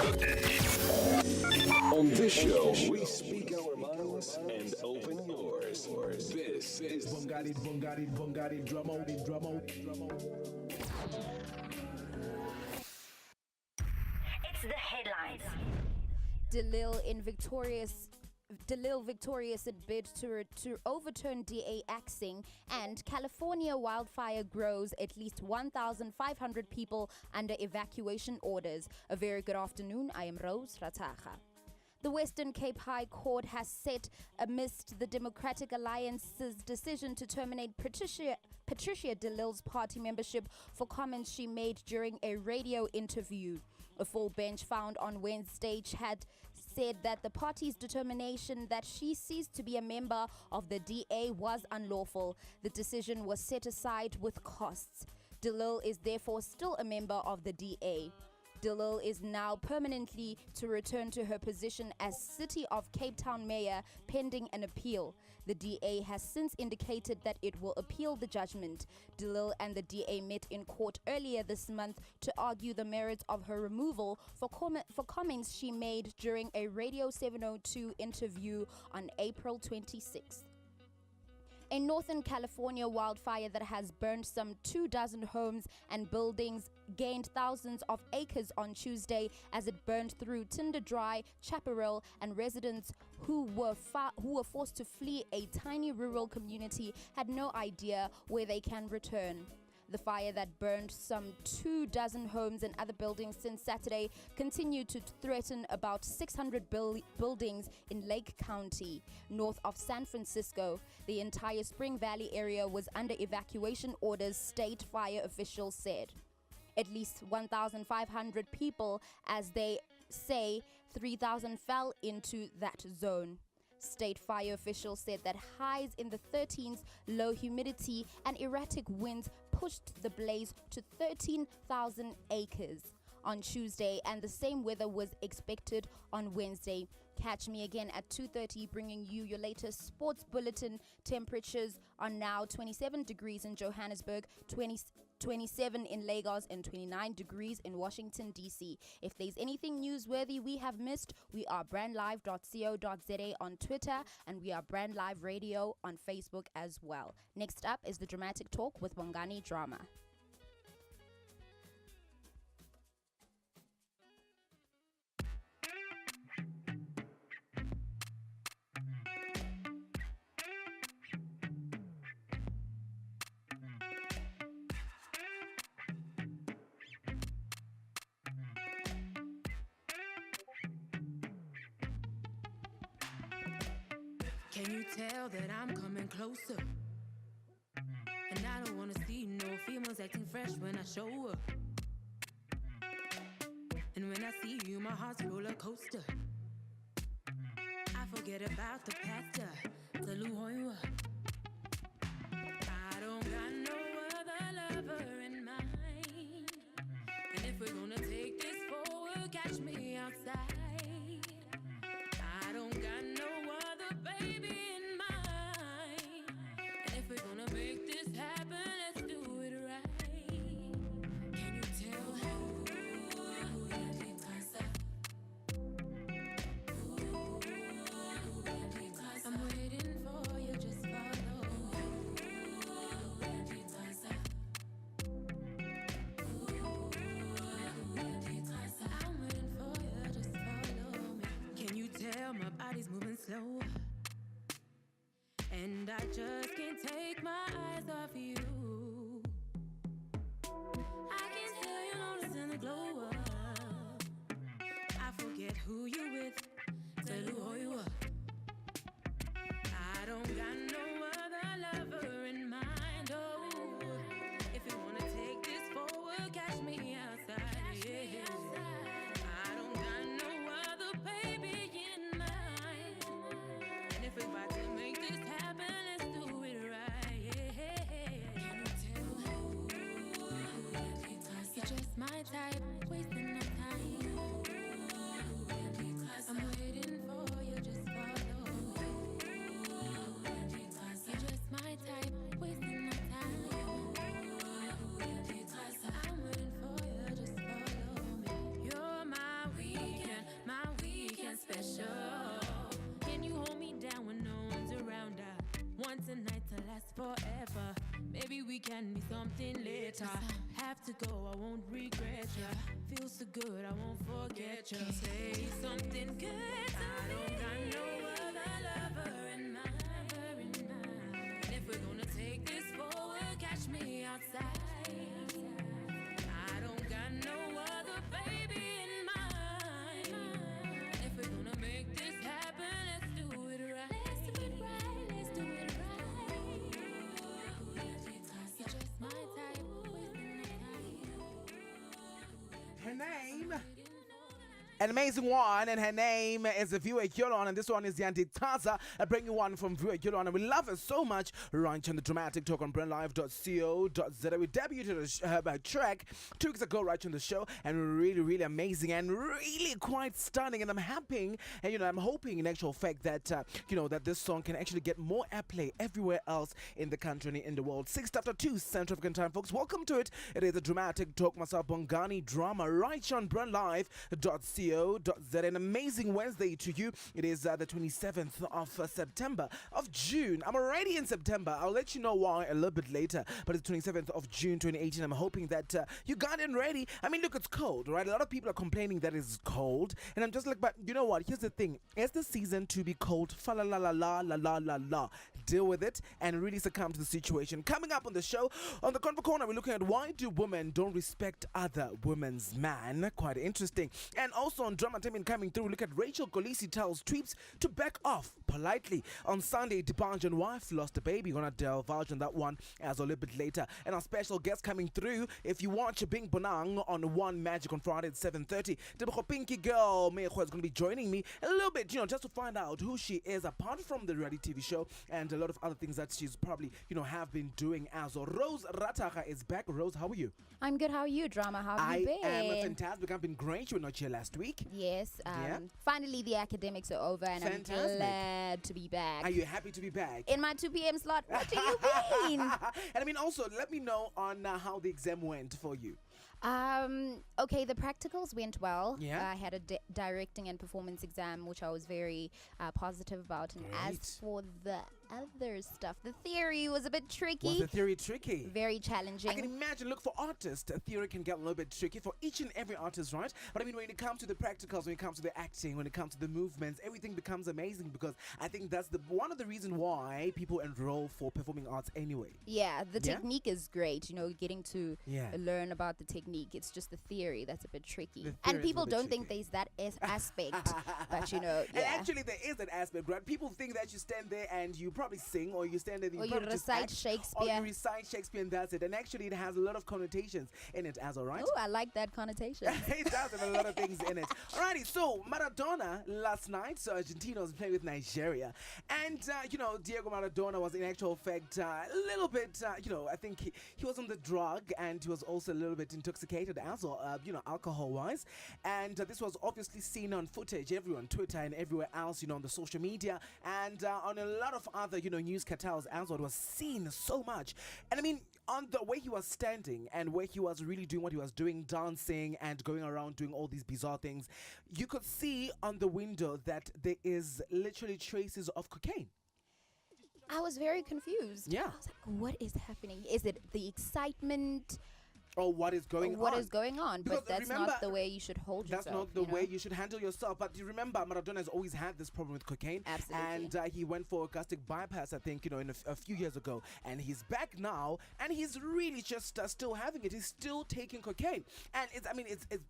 On this show, we speak our minds and open yours. This is Bongari, Drummo. It's the headlines. DeLille victorious in bid to overturn DA axing, and California wildfire grows, at least 1,500 people under evacuation orders. A very good afternoon. I am Rose Ratacha. The Western Cape High Court has set amidst the Democratic Alliance's decision to terminate Patricia DeLille's party membership for comments she made during a radio interview. A full bench found on Wednesday had said that the party's determination that she ceased to be a member of the DA was unlawful. The decision was set aside with costs. DeLille is therefore still a member of the DA. DeLille is now permanently to return to her position as City of Cape Town mayor pending an appeal. The DA has since indicated that it will appeal the judgment. DeLille and the DA met in court earlier this month to argue the merits of her removal for comments she made during a Radio 702 interview on April 26th. A Northern California wildfire that has burned some 24 homes and buildings gained thousands of acres on Tuesday as it burned through Tinder Dry, Chaparral, and residents who were forced to flee a tiny rural community had no idea where they can return. The fire that burned some 24 homes and other buildings since Saturday continued to threaten about 600 buildings in Lake County, north of San Francisco. The entire Spring Valley area was under evacuation orders, state fire officials said. At least 1,500 people, as they say, 3,000 fell into that zone. State fire officials said that highs in the 13s, low humidity, and erratic winds pushed the blaze to 13,000 acres on Tuesday, and the same weather was expected on Wednesday. Catch me again at 2:30, bringing you your latest sports bulletin. Temperatures are now 27 degrees in Johannesburg, 27 in Lagos, and 29 degrees in Washington, D.C. If there's anything newsworthy we have missed, we are brandlive.co.za on Twitter, and we are Brand Live Radio on Facebook as well. Next up is the Dramatic Talk with Bongani Drama. Can you tell that I'm coming closer? And I don't wanna see no females acting fresh when I show up. And when I see you, my heart's a roller coaster. I forget about the past, the Luhoiwa. I don't got no other lover in mind. And if we're gonna take this forward, catch me outside. I don't got no other baby in mind. And if we're gonna make this happen, let's do it right. Can you tell who you closer? I'm waiting for you, just follow. I'm waiting for you, just follow me. Can you tell my body's moving slow? And I just can't take my eyes off you. I can tell you noticing the glow up. I forget who you with, tell you who you are. I don't got no other lover in mind. Oh, if you wanna take this forward, catch me outside. Yeah. I don't got no other baby in mind. And if we're about to make this happen, let's do it right. Yeah. Can you tell who you're just my type, wasting no time. I'm waiting for you, just follow. You're just my type, wasting no time. I'm waiting for you, just follow me. You're my weekend. something later. Have to go, I won't regret ya. Feel so good, I won't forget ya. Say something good to me. I don't got no other lover in mind. And if we're gonna take this forward, catch me outside. I don't got no other baby in mind. If we're gonna make this happen, let's do it right. Let's do it right. Let's do it right. You're just my type. Her name, an amazing one, and her name is Viewer Yolon, and this one is Yanti Taza. I bring you one from Viewer Yolon, and we love her so much. Right on the Dramatic Talk on brandlive.co.za. We debuted her track 2 weeks ago right on the show, and really, really amazing and really quite stunning. And I'm happy, and I'm hoping in actual fact that that this song can actually get more airplay everywhere else in the country and in the world. 6:02 Central African Time, folks. Welcome to it. It is the Dramatic Talk. Myself, Bongani Drama, right on brandlive.co.za. An amazing Wednesday to you. It is the 27th of September of June. I'm already in September. I'll let you know why a little bit later. But it's 27th of June 2018. I'm hoping that you got in ready. I mean, look, it's cold, right? A lot of people are complaining that it's cold. And I'm just like, but you know what? Here's the thing. It's the season to be cold. Fa la la la la la la la la. Deal with it and really succumb to the situation. Coming up on the show, on the Convo Corner, we're looking at why do women don't respect other women's man. Quite interesting. And also on Drama Time coming through, look at Rachel Kolisi tells tweets to back off politely. On Sunday, Dipanjan wife lost a baby. Gonna divulge on that one as a little bit later. And our special guest coming through, if you watch Bing Bonang on One Magic on Friday at 7:30, the Pinky Girl Mekhwa is gonna be joining me a little bit, just to find out who she is apart from the reality TV show and a lot of other things that she's probably have been doing as well. Rose Rataka is back. Rose, how are you? I'm good. How are you, Drama? How have you been? I am fantastic. I've been great. You were not here last week. Yes. Finally, the academics are over, and Fantastic. I'm glad to be back. Are you happy to be back? In my 2 p.m. slot. What do you mean? And I mean, also, let me know on how the exam went for you. Okay, the practicals went well. Yeah. I had a directing and performance exam, which I was very positive about. And Great. as for the other stuff, the theory was a bit tricky. Was the theory tricky? Very challenging. I can imagine, look, for artists, theory can get a little bit tricky for each and every artist, right? But I mean, when it comes to the practicals, when it comes to the acting, when it comes to the movements, everything becomes amazing, because I think that's one of the reasons why people enroll for performing arts anyway. Yeah, the Yeah? technique is great, getting to Yeah. learn about the technique. It's just the theory that's a bit tricky. The theory And is a people bit don't think tricky. there's that aspect. But, yeah. And actually, there is that aspect, right? People think that you stand there and you probably sing, or you stand there and Or you probably just recite act, Shakespeare. Or you recite Shakespeare and that's it. And actually, it has a lot of connotations in it as well, right? Oh, I like that connotation. It does have a lot of things in it. Alrighty, so Maradona last night, so Argentina was playing with Nigeria. And, Diego Maradona was in actual fact a little bit, I think he was on the drug, and he was also a little bit intoxicated as well, alcohol-wise. And this was obviously seen on footage everywhere on Twitter and everywhere else, on the social media. And on a lot of other, news cartels as well. It was seen so much. And I mean, on the way he was standing and where he was really doing what he was doing, dancing and going around doing all these bizarre things, you could see on the window that there is literally traces of cocaine. I was very confused. Yeah. I was like, what is happening? Is it the excitement? Or what is going on? What is going on? Because But that's remember, not the way you should hold That's yourself. not the way you should handle yourself. But you remember, Maradona has always had this problem with cocaine. Absolutely. And he went for a gastric bypass, I think, in a few years ago. And he's back now, and he's really just still having it. He's still taking cocaine. And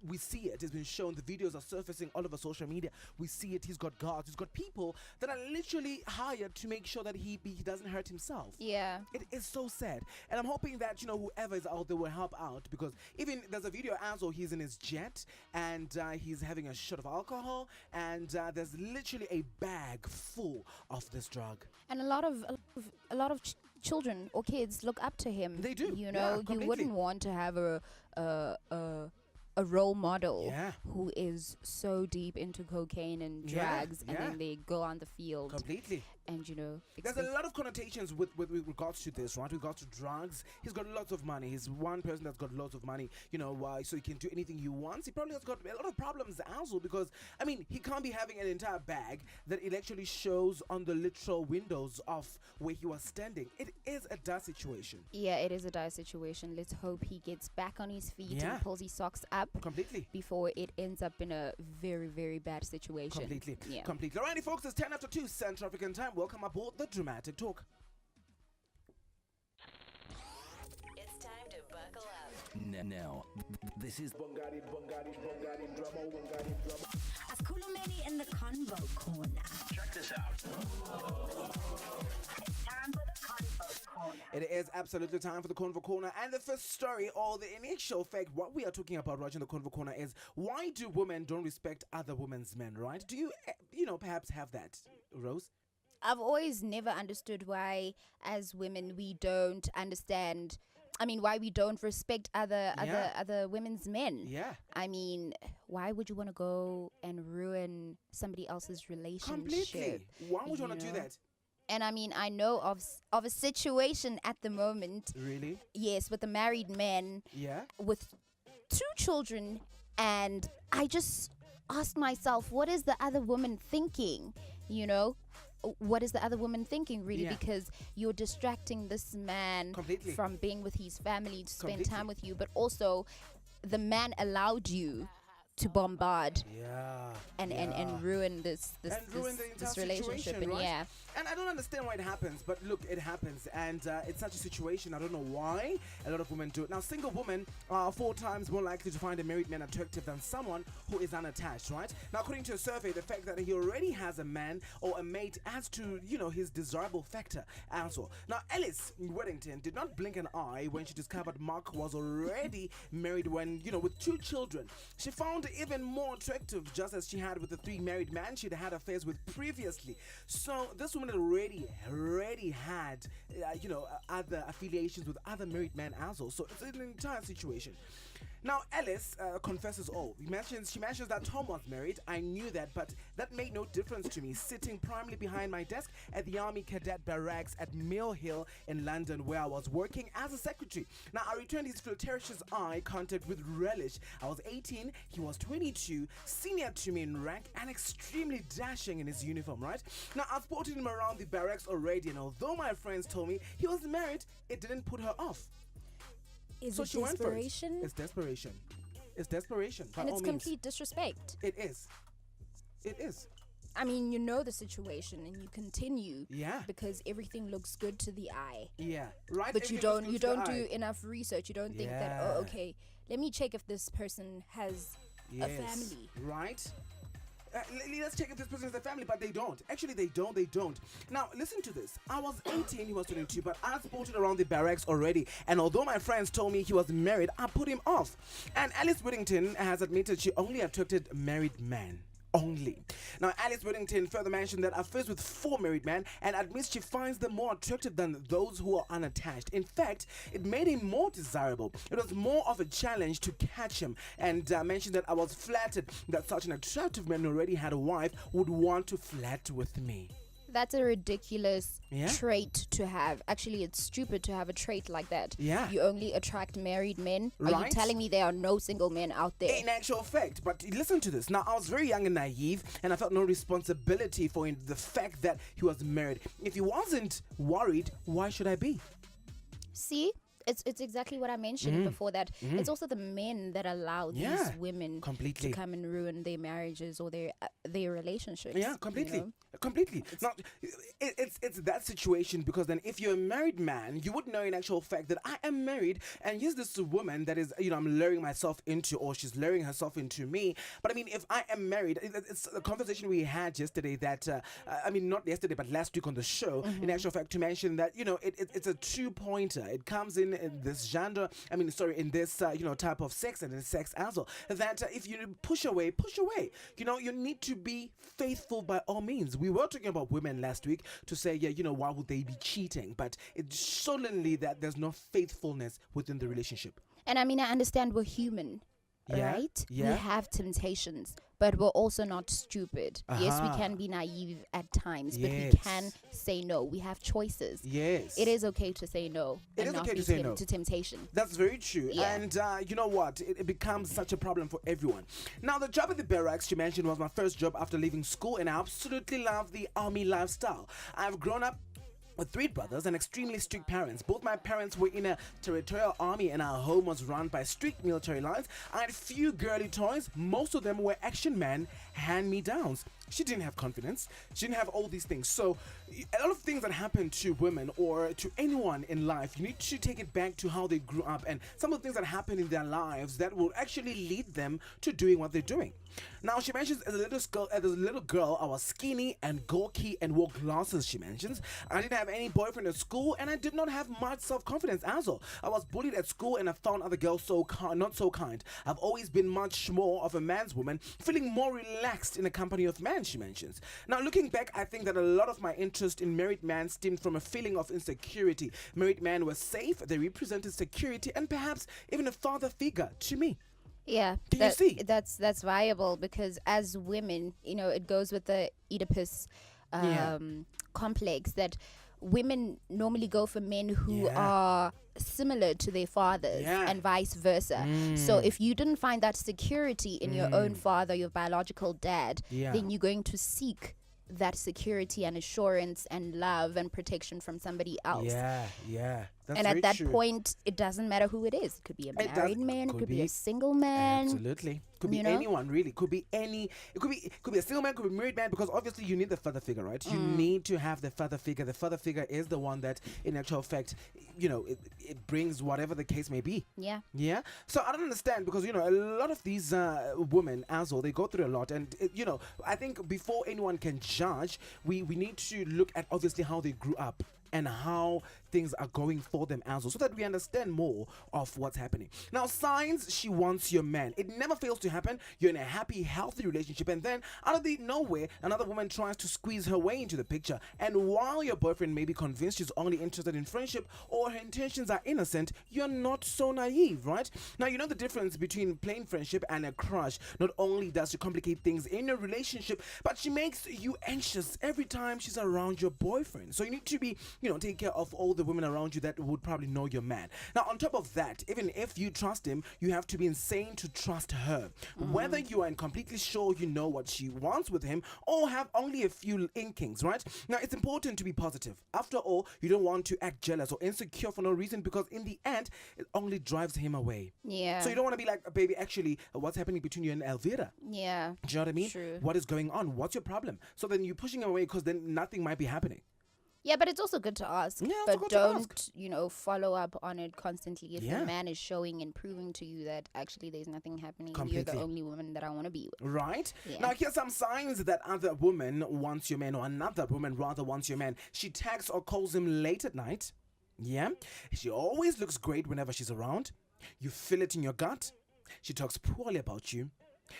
we see it. It's been shown. The videos are surfacing all over social media. We see it. He's got guards. He's got people that are literally hired to make sure that he doesn't hurt himself. Yeah. It is so sad. And I'm hoping that, whoever is out there will help out, because even there's a video as well, he's in his jet and he's having a shot of alcohol, and there's literally a bag full of this drug. And a lot of children or kids look up to him. They do. You Yeah, you completely. wouldn't want to have a role model Yeah. who is so deep into cocaine and Yeah, drugs, and yeah. then they go on the field. Completely. and There's a lot of connotations with regards to this, right? With regards to drugs, he's got lots of money. He's one person that's got lots of money, so he can do anything he wants. He probably has got a lot of problems also because, I mean, he can't be having an entire bag that it actually shows on the literal windows of where he was standing. It is a dire situation. Yeah, it is a dire situation. Let's hope he gets back on his feet Yeah. and pulls his socks up Completely. before it ends up in a very, very bad situation. Completely. Yeah. Completely. Alrighty, folks, it's 10 after 2 Central African time. Welcome aboard the Dramatic Talk. It's time to buckle up. Now, this is Asikhulumeni in the convo corner. check this out. It's time for the convo corner. It is absolutely time for the Convo Corner. And the first story, or the initial fact, what we are talking about right in the Convo Corner is why do women don't respect other women's men, right? Do you, perhaps have that, Rose? I've always never understood why, as women, we don't understand. I mean, why we don't respect other women's men. Yeah. I mean, why would you want to go and ruin somebody else's relationship? Completely. Why would you want to do know? that? And I mean, I know of a situation at the moment. Really? Yes, with a married man Yeah. with 2 children, and I just asked myself, what is the other woman thinking? What is the other woman thinking, really? Yeah. Because you're distracting this man Completely. from being with his family to spend Completely. time with you, but also the man allowed you to bombard Yeah. and ruin this And ruin the entire relationship. situation, And right? yeah, And I don't understand why it happens, but look, it happens, and it's such a situation. I don't know why a lot of women do it. Now, single women are 4 times more likely to find a married man attractive than someone who is unattached, right? Now, according to a survey, the fact that he already has a man or a mate adds to, his desirable factor as well. Now, Alice Weddington did not blink an eye when she discovered Mark was already married with 2 children. She found even more attractive, just as she had with the 3 married men she'd had affairs with previously. So this woman already had, other affiliations with other married men as well. So it's an entire situation. Now, Alice confesses all. She mentions that Tom was married. I knew that, but that made no difference to me, sitting primarily behind my desk at the Army Cadet Barracks at Mill Hill in London, where I was working as a secretary. Now, I returned his flirtatious eye contact with relish. I was 18, he was 22, senior to me in rank, and extremely dashing in his uniform, right? Now, I spotted him around the barracks already, and although my friends told me he was married, it didn't put her off. is So it she went for it. desperation? It's desperation. It's desperation. By And all it's means. complete disrespect. It is. It is. I mean, you know the situation, and you continue. Yeah. Because everything looks good to the eye. Yeah. Right. But you Everything don't looks good to do the eye. enough research. You don't think that, Yeah. oh, okay, let me check if this person has a family. Right. Let's check if this person is a family, but they don't. Actually, they don't. Now, listen to this. I was 18, he was 22, but I spotted around the barracks already. And although my friends told me he was married, I put him off. And Alice Whittington has admitted she only attracted married men. Only. Now, Alice Whittington further mentioned that affairs with 4 married men and admits she finds them more attractive than those who are unattached. In fact, it made him more desirable. It was more of a challenge to catch him, and mentioned that I was flattered that such an attractive man who already had a wife would want to flirt with me. That's a ridiculous Yeah. trait to have. Actually, it's stupid to have a trait like that. Yeah. You only attract married men. Are you Right. telling me there are no single men out there? In actual fact, but listen to this. Now, I was very young and naive, and I felt no responsibility for the fact that he was married. If he wasn't worried, why should I be? See? It's exactly what I mentioned before, that it's also the men that allow these Yeah, women completely. to come and ruin their marriages or their relationships. Yeah, completely. you know? Completely. Now, it's that situation, because then if you're a married man, you would know in actual fact that I am married, and here's this woman that is, I'm luring myself into, or she's luring herself into me. But I mean, if I am married, it's a conversation we had yesterday that, not yesterday, but last week on the show, in actual fact, to mention that, it's a 2-pointer. It comes in this genre, in this, type of sex, and in sex as well, that if you push away, you need to be faithful by all means. We were talking about women last week to say, why would they be cheating? But it's suddenly that there's no faithfulness within the relationship. And I mean, I understand we're human. Yeah, right? yeah. We have temptations, but we're also not stupid. Yes, we Uh-huh. can be naive at times, but we Yes. can say no. We have choices. Yes. It is okay to say no It and is not okay be to say no. to temptation. That's very true. Yeah. And you know what? It becomes such a problem for everyone. Now, the job at the barracks she mentioned was my first job after leaving school, and I absolutely love the army lifestyle. I've grown up with 3 brothers and extremely strict parents. Both my parents were in a territorial army, and our home was run by strict military lines. I had few girly toys. Most of them were action man hand-me-downs. She didn't have confidence. She didn't have all these things. So a lot of things that happen to women or to anyone in life, you need to take it back to how they grew up and some of the things that happen in their lives that will actually lead them to doing what they're doing. Now, she mentions as a little girl, I was skinny and gawky and wore glasses, she mentions. I didn't have any boyfriend at school, and I did not have much self-confidence as well. I was bullied at school, and I found other girls not so kind. I've always been much more of a man's woman, feeling more relaxed in the company of men, she mentions. Now, looking back, I think that a lot of my interest in married men stemmed from a feeling of insecurity. Married men were safe, they represented security, and perhaps even a father figure to me. Yeah, Do you see? that's viable because as women, it goes with the Oedipus Yeah. complex that women normally go for men who Yeah. are similar to their fathers Yeah. and vice versa. So if you didn't find that security in your own father, your biological dad, Yeah. then you're going to seek that security and assurance and love and protection from somebody else. Yeah. That's And very at that true. point, it doesn't matter who it is. It could be a It does- married man, it could could be be. a single man. Absolutely. Could be You know? anyone, really. Could be any. It could be a single man, could be a married man, because obviously you need the father figure, right? You need to have the father figure. The father figure is the one that, in actual fact, it brings whatever the case may be. Yeah. Yeah. So I don't understand because, a lot of these women as well, they go through a lot. And, I think before anyone can judge, we need to look at obviously how they grew up and how things are going for them as well, so that we understand more of what's happening. Now, signs she wants your man. It never fails to happen. You're in a happy, healthy relationship, and then out of the nowhere, another woman tries to squeeze her way into the picture. And while your boyfriend may be convinced she's only interested in friendship or her intentions are innocent, you're not so naive, right? Now, you know the difference between plain friendship and a crush. Not only does she complicate things in a relationship, but she makes you anxious every time she's around your boyfriend. So you need to be, take care of all the women around you that would probably know your man. Now, on top of that, even if you trust him, you have to be insane to trust her. Whether you are completely sure you know what she wants with him or have only a few inkings, right? Now, it's important to be positive. After all, you don't want to act jealous or insecure for no reason, because in the end, it only drives him away. Yeah. So you don't want to be like, baby, actually, what's happening between you and Elvira? Yeah. Do you know what I mean? True. What is going on? What's your problem? So then you're pushing him away because then nothing might be happening. Yeah, but it's also good to ask. Yeah, it's but good to don't, follow up on it constantly. If Yeah. the man is showing and proving to you that actually there's nothing happening, you're Completely. the only woman that I want to be with. Right? Yeah. Now, here's some signs that other woman wants your man, or another woman rather wants your man. She texts or calls him late at night. Yeah. She always looks great whenever she's around. You feel it in your gut. She talks poorly about you.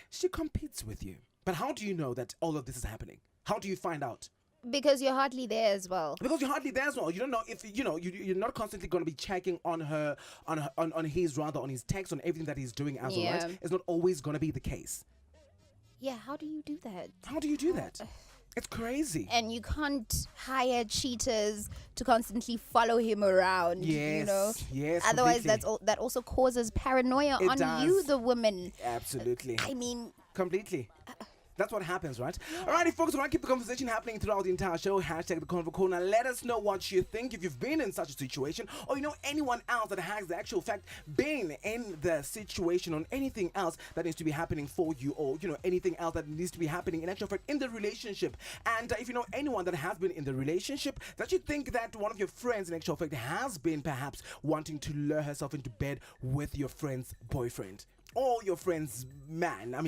She competes with you. But how do you know that all of this is happening? How do you find out? Because you're hardly there as well. Because you're hardly there as well. You don't know if you're not constantly going to be checking on her, on his text, on everything that he's doing as well, Yeah. right? It's not always going to be the case. Yeah, how do you do that? How do you do that? It's crazy. And you can't hire cheaters to constantly follow him around. Yes, yes, Otherwise, completely. that also causes paranoia It on you, does. the woman. Absolutely. I mean, Completely. That's what happens, right? Alrighty, folks, we're going to keep the conversation happening throughout the entire show. Hashtag the Convo Corner. Let us know what you think if you've been in such a situation, or you know anyone else that has the actual fact been in the situation, on anything else that needs to be happening for you, or anything else that needs to be happening in actual fact in the relationship. And if you know anyone that has been in the relationship, that you think that one of your friends in actual fact has been perhaps wanting to lure herself into bed with your friend's boyfriend, or your friend's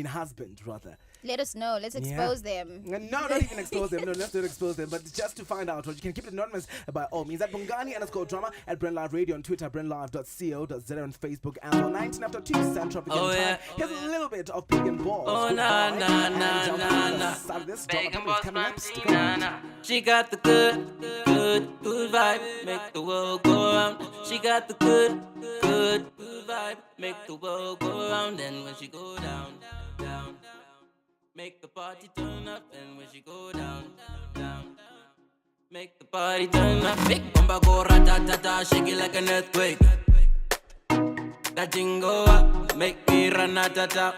husband rather. let us know. Let's expose them. No, not even expose them. No, let's not expose them. But just to find out, you can keep it anonymous by all means. At Bongani_drama, at Brent Live Radio on Twitter, BrentLive.co.za on Facebook, and on 19 after 2 Central African time. Here's a little bit of Pig and Balls. Oh, na, na, na, na, na. outside of this. Drama Bacon time is boss coming man, up. Stick around. Tina. She got the good vibe, make the world go round. She got the good vibe, make the world go round. And when she go down, make the party turn up. And when she go down, make the party turn up. Big bomba go ratatata, shake it like an earthquake. That thing go up, make me ranatata.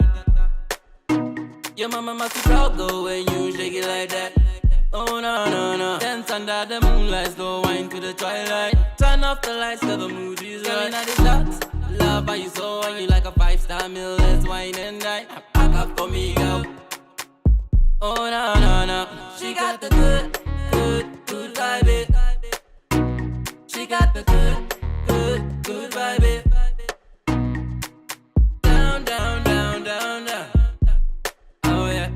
Your mama must be proud though when you shake it like that. Oh no. Dance under the moonlight, slow wine to the twilight. Turn off the lights, cause the mood is right. Now this dance, love how you so when you like a 5-star meal. Let's wine and dine. Pack up for me, girl. Oh no. She got the good vibe. She got the good vibe. Down. Oh yeah.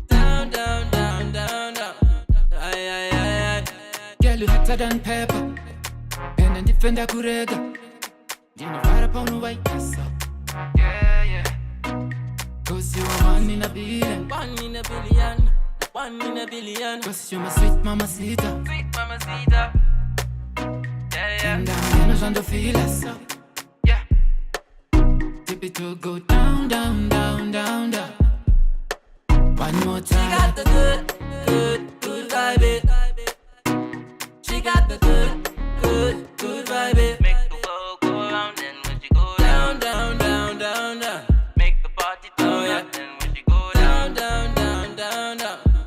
Down. Aye. Girl, you hotter than pepper. And then defender kurega. You know fire upon the white yes up. Yeah. Cause you're one in a billion. One in a billion. Cause you're my sweet mamacita. Yeah. And I'm menos cuando feel eso. Yeah. Tip it to go down. One more She got time. the good vibe. She got the good vibe. Make the world go round and when she go down. Make the party turn up and when she go down.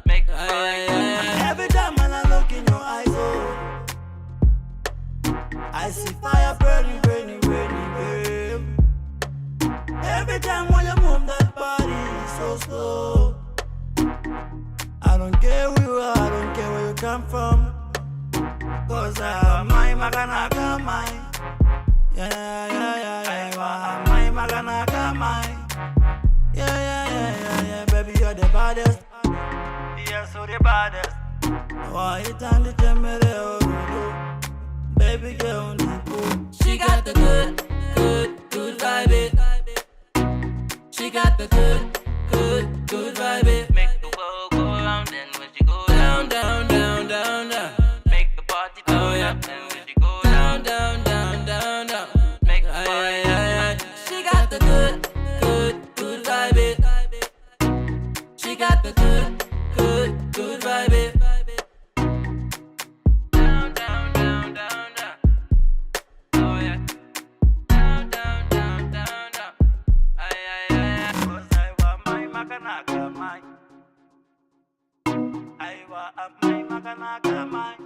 Make the party turn up. Every time when I look in your eyes, oh, I see fire burning. Every time when you move that body so slow, I don't care who you are, I don't care where you come from, cause I'm my maganaka, my. Yeah, my maganaka, my. Yeah, baby, you're the baddest. Yeah, so the baddest. Why you turn the camera, baby girl, She got the good vibe. She got the good vibe. Make the world go round and when she go down. Make the party turn up and when she go down. Make the party turn up. She got the good vibe. She got the good vibe. Down. Oh yeah. Down. Aye. cause I want my maganaka, my. I want my maganaka, my.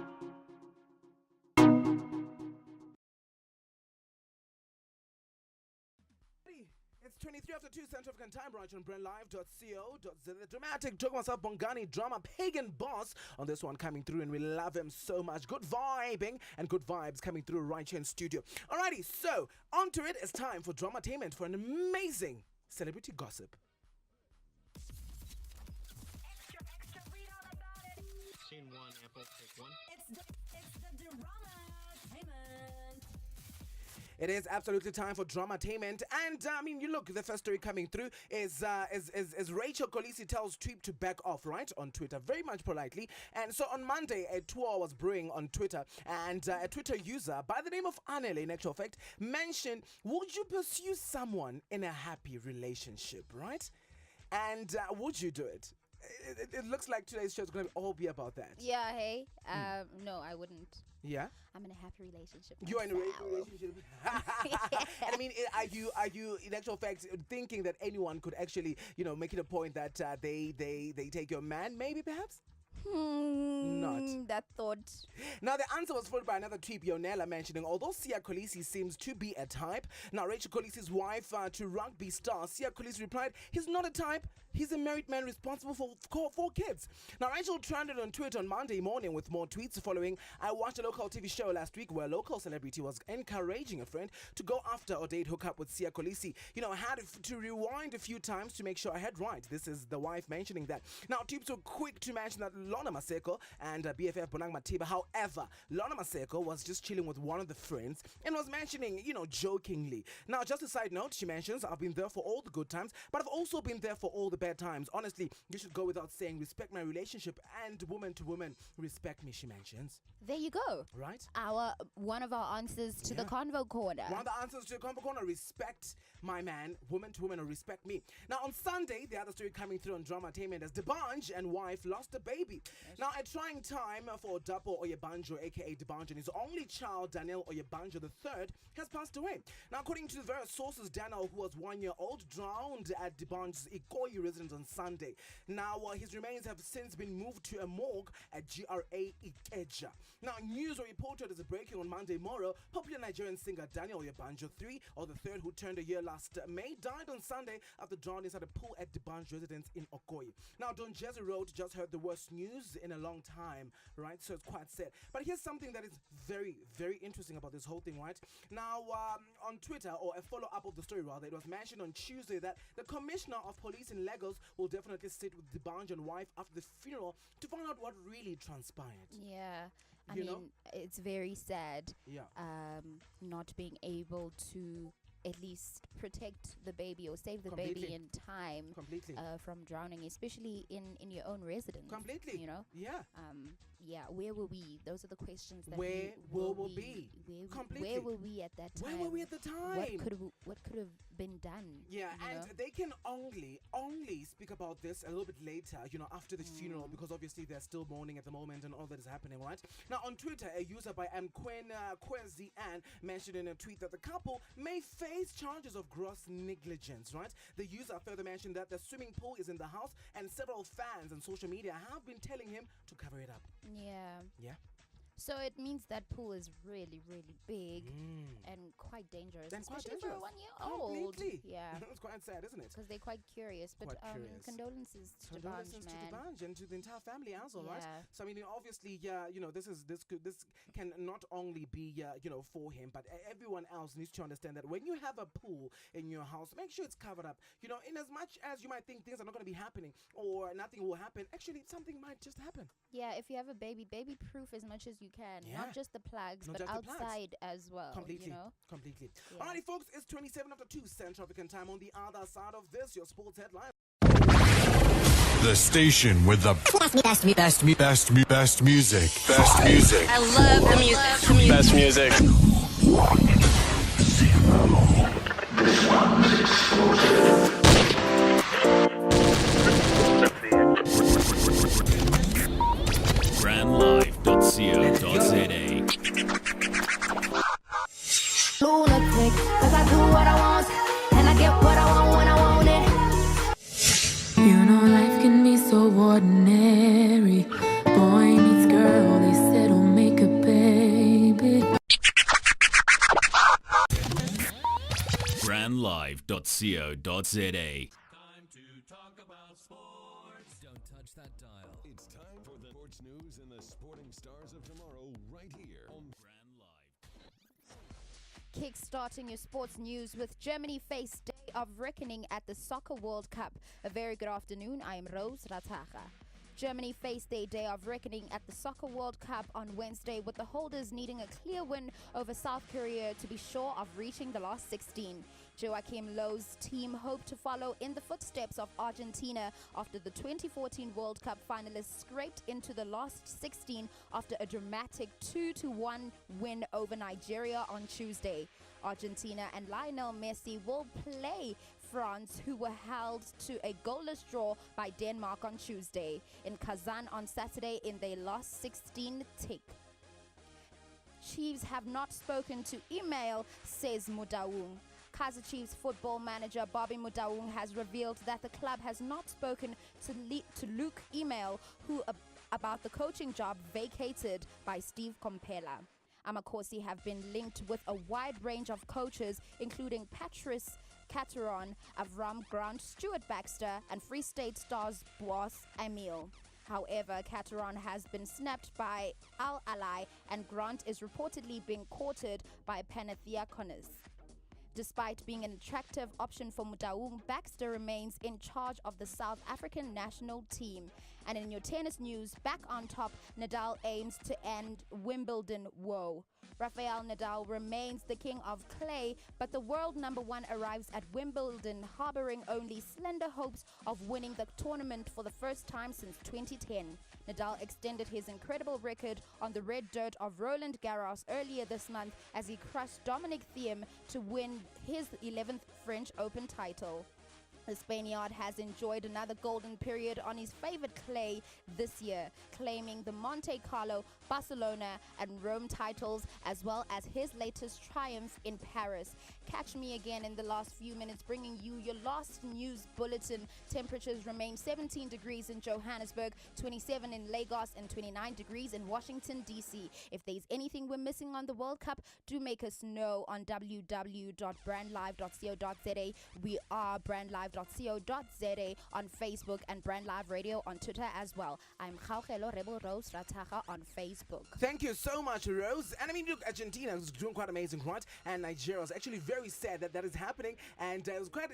It's 23 after 2 Central African Time, right on brandlive.co.za. The dramatic talking about Bongani drama Pagan Boss on this one coming through, and we love him so much. Good vibing and good vibes coming through right here in studio. Alrighty, so on to it. It's time for Dramatainment for an amazing celebrity gossip. Extra, read all about it. Scene 1, Apple, take 1. It's the Drama-tainment. It is absolutely time for Dramatainment, and I mean, you look. The first story coming through is Rachel Kolisi tells Tweep to back off, right, on Twitter, very much politely. And so on Monday, a tour was brewing on Twitter, and a Twitter user by the name of Anele, in actual fact, mentioned, "Would you pursue someone in a happy relationship, right? And would you do it?" It looks like today's show is going to all be about that. Yeah, hey. No, I wouldn't. Yeah. I'm in a happy relationship. You're in a myself. relationship. And I mean, are you in actual fact thinking that anyone could actually, make it a point that they take your man, maybe perhaps? Not. That thought. Now, the answer was followed by another tweet, Yonela, mentioning, although Sia Kolisi seems to be a type. Now, Rachel Kolisi's wife to rugby star, Sia Kolisi replied, "He's not a type. He's a married man responsible for 4 kids." Now, Rachel trended on Twitter on Monday morning with more tweets following. I watched a local TV show last week where a local celebrity was encouraging a friend to go after or date hook up with Sia Kolisi. I had to rewind a few times to make sure I had right. This is the wife mentioning that. Now, tweets were quick to mention that Lorna Maseko and BFF Bonang Matiba. However, Lorna Maseko was just chilling with one of the friends and was mentioning, jokingly. Now, just a side note, she mentions, I've been there for all the good times, but I've also been there for all the bad times. Honestly, you should go without saying, respect my relationship and woman to woman, respect me, she mentions. There you go. Right? One of our answers to the Convo Corner. One of the answers to the Convo Corner, respect my man, woman to woman, or respect me. Now, on Sunday, the other story coming through on Dramatainment as D'banj and wife lost a baby. Now, a trying time for Dapo Oyebanjo, aka D'banj, and his only child, Daniel Oyebanjo III, has passed away. Now, according to various sources, Daniel, who was 1 year old, drowned at D'banj's Ikoyi residence on Sunday. Now, his remains have since been moved to a morgue at GRA Ikeja. Now, news reported as a breaking on Monday morrow, popular Nigerian singer Daniel Oyebanjo III, or the third, who turned a year last May, died on Sunday after drowning inside a pool at D'banj residence in Okoye. Now, Don Jesse wrote, just heard the worst news in a long time, right? So it's quite sad. But here's something that is very, very interesting about this whole thing, right? Now, on Twitter, or a follow-up of the story rather, it was mentioned on Tuesday that the Commissioner of Police in Lagos will definitely sit with D'banj and wife after the funeral to find out what really transpired. Yeah. I mean, it's very sad. Yeah. Not being able to at least protect the baby or save the baby in time from drowning, especially in your own residence. Completely. Yeah. Yeah, where were we? Those are the questions that where will we be? Where were we at that time? Where were we at the time? What could have been done? Yeah, and they can only speak about this a little bit later, after the funeral, because obviously they're still mourning at the moment and all that is happening, right? Now, on Twitter, a user by Kwezi Ann mentioned in a tweet that the couple may face charges of gross negligence, right? The user further mentioned that the swimming pool is in the house and several fans on social media have been telling him to cover it up. Yeah. Yeah. So it means that pool is really, really big and quite dangerous, especially for a 1 year old. Completely. Yeah. It's quite sad, isn't it? Because they're quite curious. But condolences to D'banj, man. And to the entire family as well, right? Yeah. So I mean, obviously, this can not only be for him, but everyone else needs to understand that when you have a pool in your house, make sure it's covered up. In as much as you might think things are not going to be happening or nothing will happen, actually something might just happen. Yeah, if you have a baby proof as much as you can. Yeah. Not just the plugs, Not but just the outside as well. Completely. Yeah. Alrighty, folks, it's 27 after 2 Central African time. On the other side of this, your sports headline. The station with the best music. Best music. I love the music. Best music. Brandlive.co.za. Lunatic, cause I do what I want, and I get what I want when I want it. Life can be so ordinary. Boy meets girl, they said, "Oh, make a baby." Brandlive.co.za. It's time for the sports news and the sporting stars of tomorrow right here on Brand Live. Kickstarting your sports news with Germany face day of reckoning at the Soccer World Cup. A very good afternoon. I am Rose Rataga. Germany faced their day of reckoning at the Soccer World Cup on Wednesday, with the holders needing a clear win over South Korea to be sure of reaching the last 16. Joachim Löw's team hoped to follow in the footsteps of Argentina after the 2014 World Cup finalists scraped into the last 16 after a dramatic 2-1 win over Nigeria on Tuesday. Argentina and Lionel Messi will play France, who were held to a goalless draw by Denmark on Tuesday, in Kazan on Saturday in their last 16 tick. Chiefs have not spoken to Email, says Mudaung. Kaizer Chiefs football manager Bobby Mudaung has revealed that the club has not spoken to Luke Email, about the coaching job vacated by Steve Kompela. Amakosi have been linked with a wide range of coaches, including Patrice Cateron, Avram Grant, Stuart Baxter, and Free State Stars boss Emil. However, Cateron has been snapped by Al Alai, and Grant is reportedly being courted by Panathinaikos. Despite being an attractive option for Mudaung, Baxter remains in charge of the South African national team. And in your tennis news, back on top, Nadal aims to end Wimbledon woe. Rafael Nadal remains the king of clay, but the world number one arrives at Wimbledon harboring only slender hopes of winning the tournament for the first time since 2010. Nadal extended his incredible record on the red dirt of Roland Garros earlier this month as he crushed Dominic Thiem to win his 11th French Open title. The Spaniard has enjoyed another golden period on his favorite clay this year, claiming the Monte Carlo, Barcelona, and Rome titles, as well as his latest triumph in Paris. Catch me again in the last few minutes, bringing you your last news bulletin. Temperatures remain 17 degrees in Johannesburg, 27 in Lagos, and 29 degrees in Washington, D.C. If there's anything we're missing on the World Cup, do make us know on www.brandlive.co.za. We are brandlive.co.za on Facebook and Brand Live Radio on Twitter as well. I'm Gaugelo Rebel Rose Rataga on Facebook. Thank you so much, Rose. And I mean, look, Argentina is doing quite amazing, right? And Nigeria was actually very sad that that is happening. And it was quite,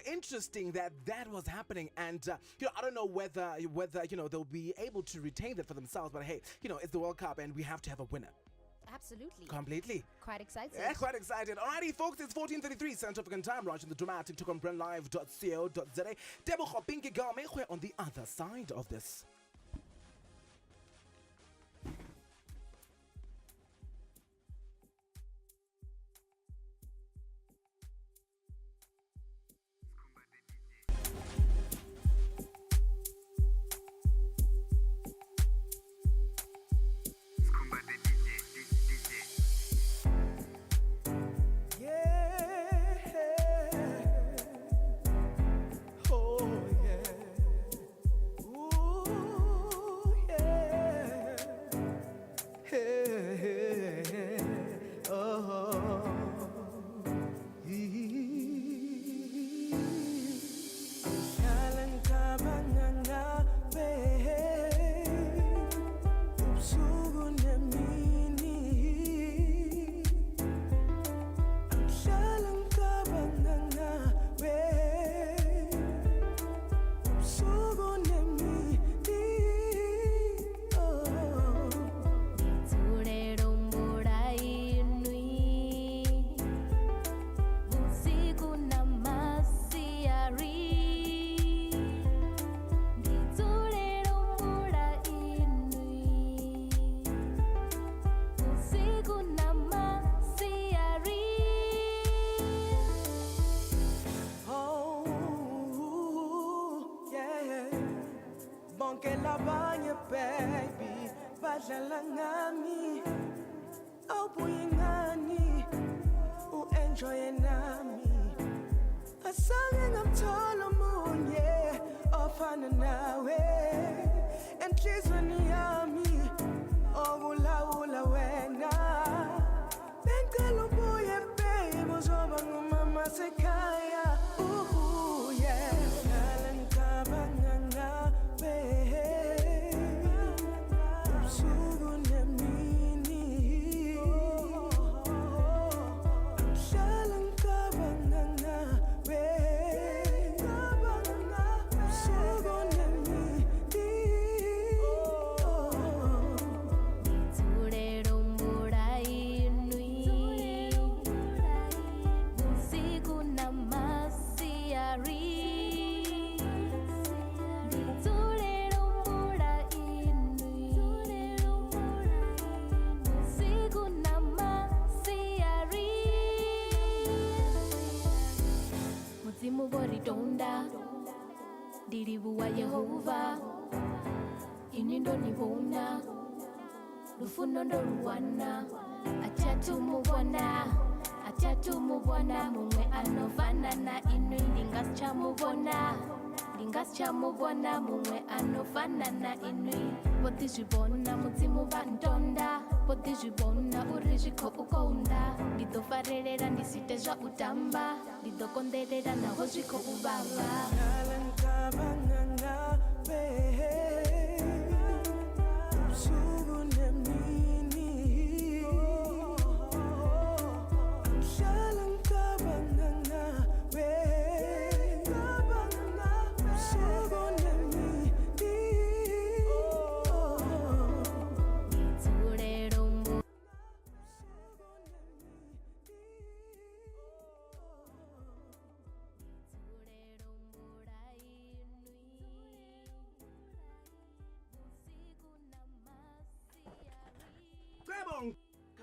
interesting that that was happening. And, I don't know whether, they'll be able to retain that for themselves. But hey, it's the World Cup and we have to have a winner. Absolutely. Completely. Quite excited. Yeah, quite excited. Alrighty, folks, it's 14:33 Central African Time. Watching the dramatic talk on brandlive.co.za. Debocha Pinky Game on the other side of this. badlala ngami awubuye ngani u-enjoye nami asange ngamthola omunye ofana nawe enhlizweni yami okulawula wena bengicela ubuye babe uzoba ngumama sekhaya yeah dlala ngicabanga ngawe Diribuwa Yehova inindo nibona lufuno ndo luwana achatumubona mumwe anofana na inu lingasichamubona mumwe anofana na inu potizvibona mudzimu vantonda potizvibona uri zvikho ukonda ndidofarerera ndisite zva utamba ndidokonderera naho zvikho uvava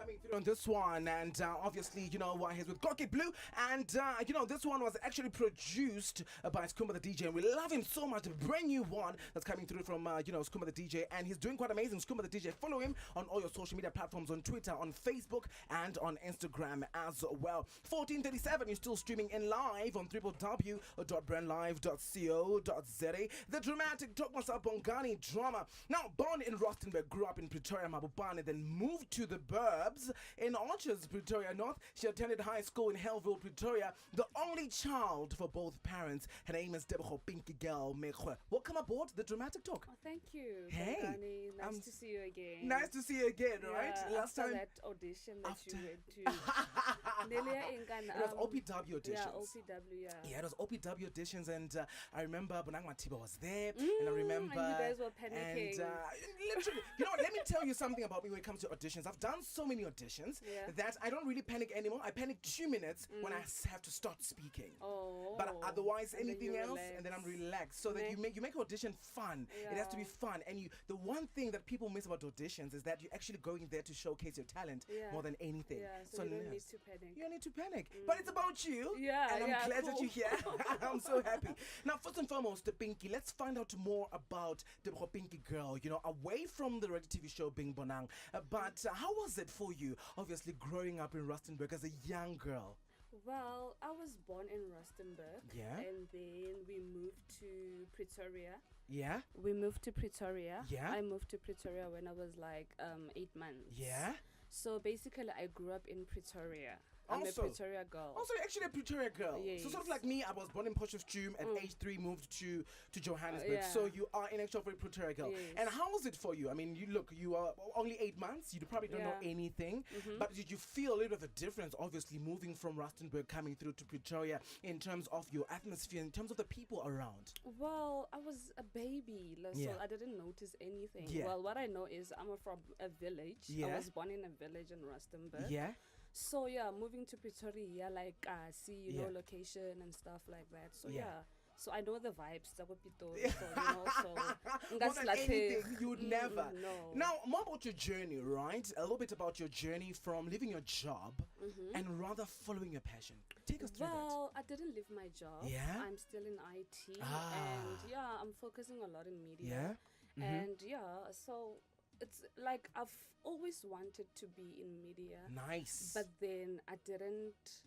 coming through on this one, and obviously, he's with Gorky Blue, and this one was actually produced by Skumba the DJ, and we love him so much. A brand new one that's coming through from Skumba the DJ, and he's doing quite amazing. Skumba the DJ, follow him on all your social media platforms, on Twitter, on Facebook, and on Instagram as well. 14:37, you're still streaming in live on www.brandlive.co.za. The dramatic Tokmasa Bongani drama. Now, born in Rustenburg, grew up in Pretoria, Mabopane, then moved to the burbs in Orchards, Pretoria North. She attended high school in Hellville, Pretoria. The only child for both parents. Her name is Deboho Pinky Girl Mekwe. Welcome aboard the Dramatic Talk. Oh, thank you. Hey. Bongani. Nice to see you again. Nice to see you again, right? Last time that audition that you went to. It was OPW auditions. Yeah, OPW, yeah. Yeah, it was OPW auditions, and I remember Bonang Matiba was there, and I remember... And you guys were panicking. And literally, you know what, let me tell you something about me when it comes to auditions. I've done so many auditions that I don't really panic anymore. I panic 2 minutes when I have to start speaking. Oh. But otherwise, And then anything you else, relax. and then I'm relaxed. So that you make audition fun. It has to be fun. And the one thing that people miss about auditions is that you're actually going there to showcase your talent more than anything. Yeah, so you don't need to panic. You don't need to panic. But it's about you. Yeah, and I'm glad that cool. you're here. I'm so happy. Now, first and foremost, the Pinky, let's find out more about the Pinky Girl, away from the reality TV show Bing Bonang. But how was it for you, obviously, growing up in Rustenburg as a young girl? Well, I was born in Rustenburg. Yeah. And then we moved to Pretoria. Yeah. We moved to Pretoria. Yeah. I moved to Pretoria when I was like 8 months. Yeah. So basically, I grew up in Pretoria. I'm Also- a Pretoria girl. Also, you're actually a Pretoria girl. Yes. So sort of like me, I was born in Potchefstroom at age 3, moved to Johannesburg. Yeah. So you are in actual very Pretoria girl. Yes. And how was it for you? I mean, you are only 8 months. You probably don't know anything. But did you feel a little bit of a difference, obviously, moving from Rustenburg, coming through to Pretoria, in terms of your atmosphere, in terms of the people around? Well, I was a baby, so Yeah. I didn't notice anything. Yeah. Well, what I know is I'm from a village. Yeah. I was born in a village in Rustenburg. Yeah. So yeah, moving to Pretoria, like see, Yeah. location and stuff like that. So Yeah. yeah. So I know the vibes. So so More than anything, you would never. No. Now, more about your journey, right? A little bit about your journey from leaving your job and rather following your passion. Take us through Well, I didn't leave my job. Yeah? I'm still in IT. Ah. And yeah, I'm focusing a lot in media. Yeah? And yeah, so it's like I've always wanted to be in media. Nice. But then I didn't,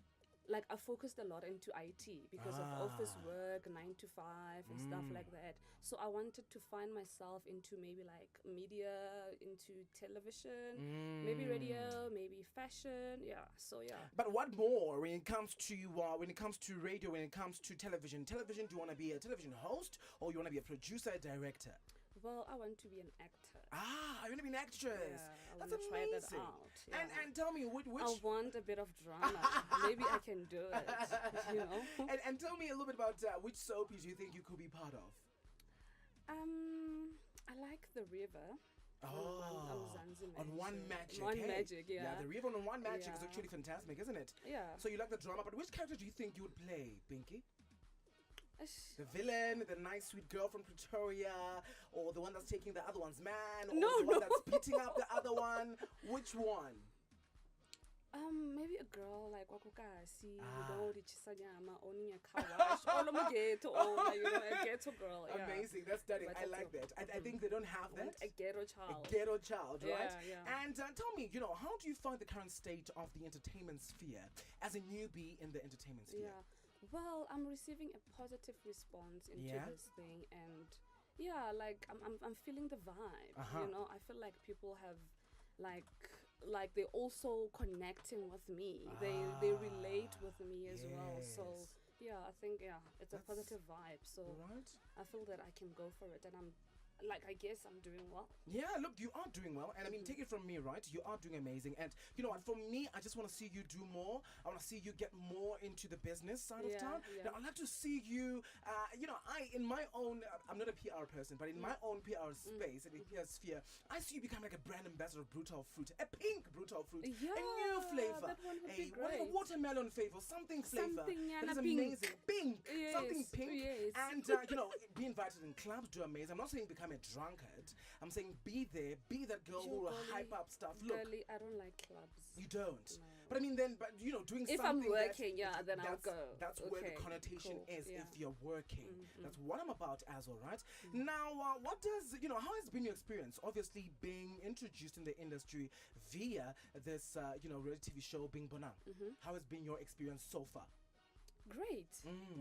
like I focused a lot into IT because of office work, 9 to 5 and stuff like that. So I wanted to find myself into maybe like media, into television, maybe radio, maybe fashion. Yeah, so yeah. But what more when it comes to radio, when it comes to television? Television, do you want to be a television host or you want to be a producer, a director? Well, I want to be an actor. I want to be an actress. Yeah, I That's want to try that amazing. out. Yeah. And tell me which I want a bit of drama. Maybe I can do it. and tell me a little bit about which soapies you think you could be part of. I like The River. On One Magic. One hey? Magic, yeah. Yeah, The River on One Magic is Yeah. actually fantastic, isn't it? Yeah. So you like the drama, but which character do you think you would play, Pinky? Ish. The villain, the nice sweet girl from Pretoria, or the one that's taking the other one's man, or No, the one no. that's beating up the other one? Which one? Maybe a girl like Wakukasi, Chisanyama, owning a car wash, all of a ghetto, or a ghetto girl. Yeah. Amazing, that's stunning. But I like that. I think they don't have I want that. a ghetto child. A ghetto child, right? Yeah. And tell me, how do you find the current state of the entertainment sphere as a newbie in the entertainment sphere? Yeah. Well, I'm receiving a positive response into Yeah? this thing, and yeah, like I'm feeling the vibe. I feel like people have like they're also connecting with me. They relate with me as well. So yeah, I think it's a positive vibe. So I feel that I can go for it, and I guess I'm doing well. Yeah, look, you are doing well. And I mean, take it from me, right? You are doing amazing. And you know what? For me, I just want to see you do more. I want to see you get more into the business side of town. Yeah. Now, I'd like to see you, in my own, I'm not a PR person, but in my own PR space, in the PR sphere, I see you become like a brand ambassador of Brutal Fruit. A pink Brutal Fruit. Yeah, a new flavor. that one would be What, like a great. watermelon flavor. Something flavor. Something, yeah, that is pink. amazing. Pink. Yes, Something pink. yes. And, be invited in clubs, do amazing. I'm not saying become become a drunkard. I'm saying be there, be that girl who will hype up stuff. Look, Girly, I don't like clubs. you don't. No. But I mean, doing If something. I'm working, then I'll that's, go. That's where the Okay, connotation cool, is. yeah. If you're working, that's what I'm about as well, right? Now, what does how has been your experience? Obviously, being introduced in the industry via this reality TV show, Bing Bonang. How has been your experience so far? Great.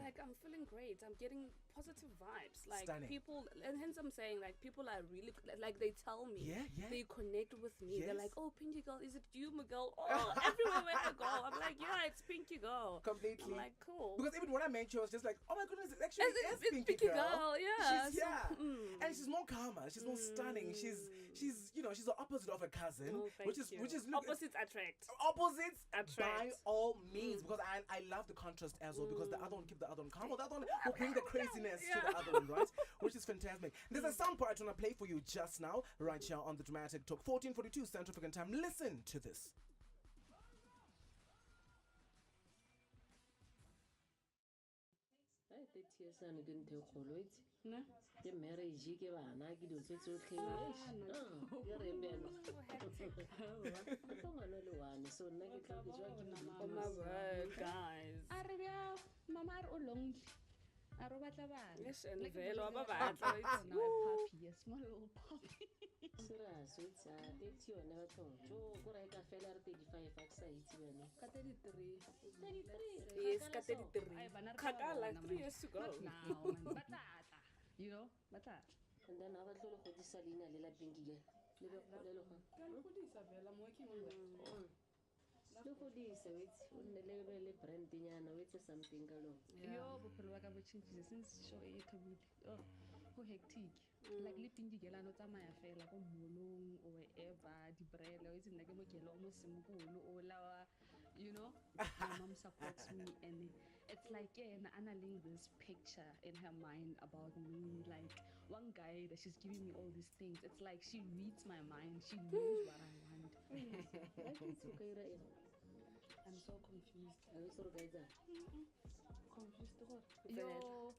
Like, I'm feeling great. I'm getting positive vibes. Like, Stunning. people, and hence I'm saying, like, people are really, like, they tell me. Yeah. They connect with me. They're Yes. like, oh, Pinky Girl, is it you, Miguel? Oh, everywhere where I go, I'm like, yeah, it's Pinky Girl. Completely. I'm like, cool. Because even when I met you, I was just like, oh my goodness, it actually is It's Pinky Pinky Girl. Girl, yeah. She's, So, and she's more calmer. She's more stunning. She's she's the opposite of her cousin, Oh, which is look, opposites attract. opposites Attract. by all means, because I love the contrast as well, because the other one keep the other one calm, the other one will bring the craziness to the other one, right? Which is fantastic. There's a sound part I want to play for you just now, right here on the Dramatic Talk, 14:42 Central African Time. Listen to this. No. Ke marriage ke bana ke dilo tse tsotlhe ke re beno ngwana le one so nna ke tla ke jwa ke Oh my word, guys. a re bja mama a re o lonely a re o batla bana Listen, Like, vele wa ba it's batla, now it's- a puppy, a small little puppy. serious o itse a 30 yone bathong jo ko re ka fela re 35 a ke sa itse bene Ka 33. 33 Yes, ka 33. Ay, bana re Kgakala, tla bona, 3 man. years to go. Not now, man. Ba tla tla. You know, ba tla tla. and then a batlo le godisa leina le la Pinky Girl le be go le go le godisa wetse o nne le be le brand nyana wetse something ka lo Yo, bophelo ba ka bo changile since show e thobile. Oh, go hectic. Like le Pinky Girl ano tsamaya fela ko molong o wherever di brele o itse nna ke mokelo o mo simple o lawa, you know. My mom supports me and it's like analyzing this picture in her mind about me, like one guy that she's giving me all these things. It's like she reads my mind, she knows what I want. I'm so confused. Confused what? Yo,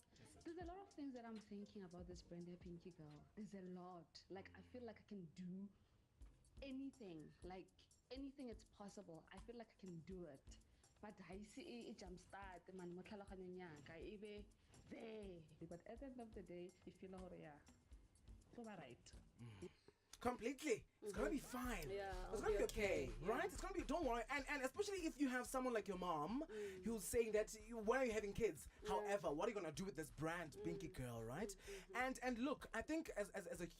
there's a lot of things that I'm thinking about this Brenda Pinky Girl. There's a lot. Like, I feel like I can do anything. Like, anything it's possible. I feel like I can do it. But I see it jump start, man, mo tlhaloganyong yaka, e be there. But at the end of the day, you feel like, yeah, so right. Completely. It's gonna be fine. Yeah, It's I'll gonna be be okay, okay, right? It's gonna be. Don't worry. And especially if you have someone like your mom who's saying that when are you having kids? However, what are you gonna do with this brand, Pinky Girl, right? And look, I think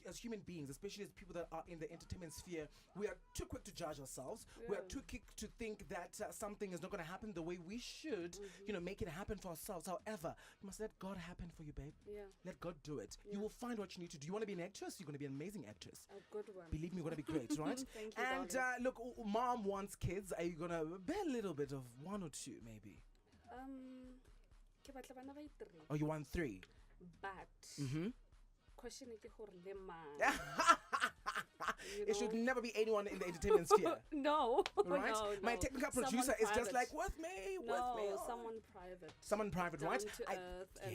as human beings, especially as people that are in the entertainment sphere, we are too quick to judge ourselves. We are too quick to think that something is not gonna happen the way we should. Make it happen for ourselves. However, you must let God happen for you, babe. Yeah. Let God do it. You will find what you need to do. You want to be an actress? You're gonna be an amazing actress. A good one. Believe me, you're gonna be great, right? Thank you, And darling. look, mom wants kids. Are you gonna bear a little bit of one or two, maybe? Ke batla bana ba i-3. Or you want 3? But question ke gore le mang? You It should know? never be anyone in the entertainment sphere. No. Right? No, My no. technical Someone producer is just private. like, with me, with No, me. someone private. Someone private, Down right? to earth and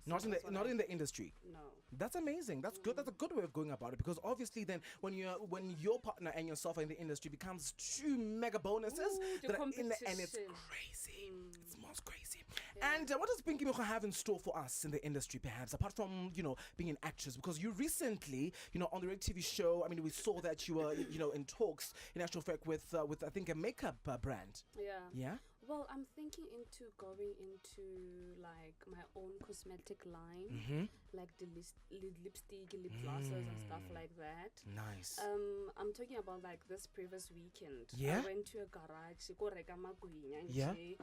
Not in that's what not I- in the industry. No. That's amazing. That's good. That's a good way of going about it, because obviously then when your partner and yourself are in the industry becomes 2 mega bonuses Ooh, the that are in the, and it's competition. crazy. It's most crazy. And what does Pinky Moko have in store for us in the industry, perhaps, apart from being an actress? Because you recently, on the Red TV show, I mean, we saw that you were in talks, in actual fact, with I think a makeup brand. Yeah. Yeah. Well, I'm thinking into going into like my own cosmetic line, like the lipstick, lip glosses, and stuff like that. Nice. I'm talking about like this previous weekend. Yeah? I went to a garage, go reka magwinya Yeah. nje.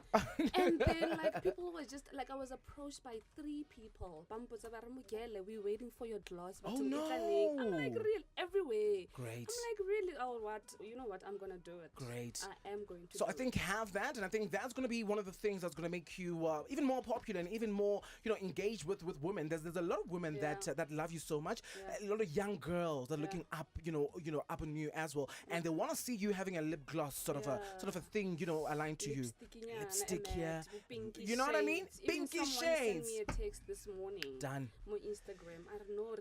And then like people were just like, I was approached by 3 people. Bambutsa ba re Mugele, we waiting for your gloss. Oh, I'm like, no. real everywhere. Great. I'm like, really? Oh, what? You know what? I'm gonna do it. Great. I am going to. So do I think have that, and I think that's going to be one of the things that's going to make you even more popular and even more, engaged with women. There's a lot of women that love you so much. A lot of young girls that are looking up, up on you as well, and they want to see you having a lip gloss sort of a thing, aligned to you. Lipstick here. You know what I mean? Pinky shades. Sent me a text this morning. Done. My Instagram. I don't know,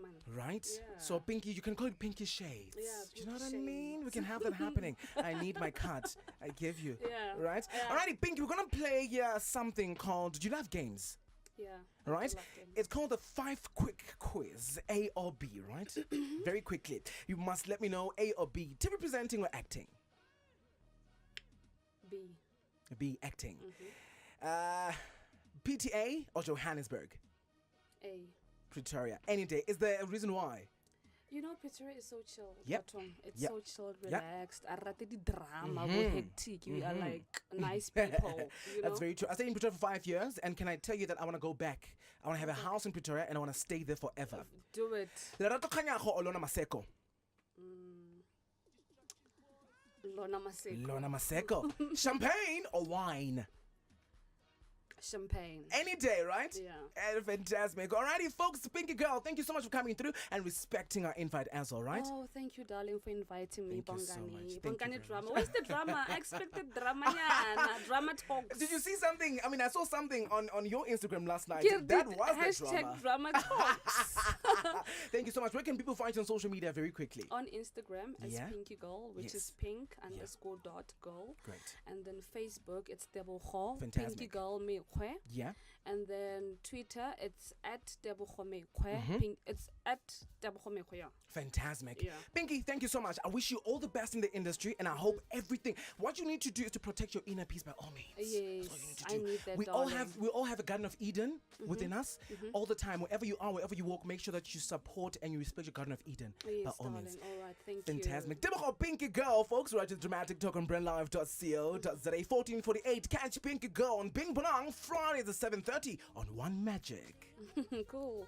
man. Right? Yeah. So pinky, you can call it pinky shades. Yeah, you know what pinky I mean? shades. We can have that happening. I need my cut. I give you. Yeah. Right? Yeah. Alrighty, Pinky, we're gonna play something called. Do you love games? Yeah. All right. It's called the 5 quick quiz, A or B, right? Very quickly. You must let me know A or B. TV presenting or acting? B. B, acting. PTA or Johannesburg? A. Pretoria. Any day. Is there a reason why? Pretoria is so chill. Yep. It's Yep. so chilled, Yep. relaxed. I rate the drama, Mhm. hectic. We are like nice people. That's very true. I stayed in Pretoria for 5 years, and can I tell you that I want to go back? I want to have a house in Pretoria, and I want to stay there forever. Do it. Lerato Kganyago or Lona Maseko? Lona Maseko. Lona Maseko. Champagne or wine? Champagne. Any day, right? Yeah. Fantastic. Alrighty, folks, Pinky Girl, thank you so much for coming through and respecting our invite as well, right? Oh, thank you, darling, for inviting me, Thank you so much. Bongani. Thank you Bongani very drama. much. Where's the drama? I expected drama. Yeah, drama talks. Did you see something? I mean, I saw something on your Instagram last night. Here, That did was the drama. drama talks. Thank you so much. Where can people find you on social media very quickly? On Instagram, it's Yeah? Pinky Girl, which Yes. is pink_girl. Great. And then Facebook, it's Debogo. Fantastic. Pinky Girl Mekwe. Yeah. And then Twitter, it's @Debogo Mekwe. Mhm. It's @Debogo Mekwe. Yeah. Fantastic. Yeah. Pinky, thank you so much. I wish you all the best in the industry, and I hope everything. What you need to do is to protect your inner peace by all means. Yes, I need that. We all have a Garden of Eden within us all the time. Wherever you are, wherever you walk, make sure that you support and you respect your Garden of Eden Yes, by all darling. means. All right, thank Fantastic. you. Debogo Pinky Girl, folks. Right to Dramatic Talk on BrandLive.co.za. 14:48. Catch Pinky Girl on Bing Bonang Fridays at 7:30 on One Magic. Cool.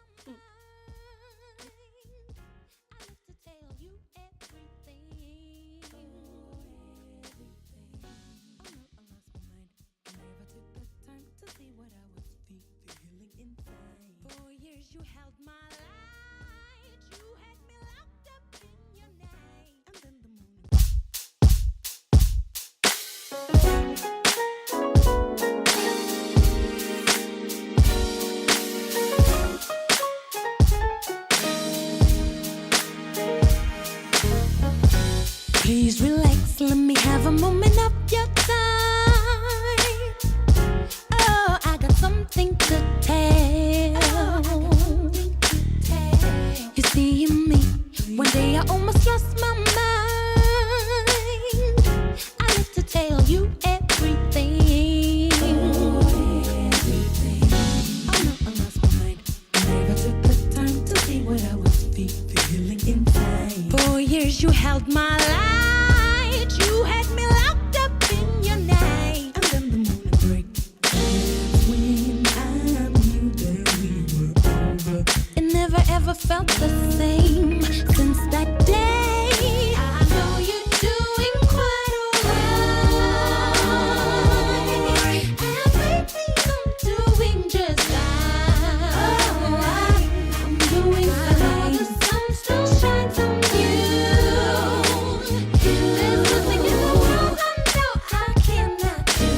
You held my light, you had me locked up in your night, and then the morning. Please relax, let me have a moment of your time. Oh, I got something to tell. You see me, one day I almost lost my mind. I like to tell you everything. Oh no, I lost my mind. Never took the time to see what I was feeling inside. 4 years you held my light, you had me locked up in your night, and then the morning break. When I knew that we were over, it never ever felt the same since that day. I know you're doing quite alright. Everything I'm doing just fine. I'm doing fine. The sun still shines on you. There's nothing in the world I know I cannot do.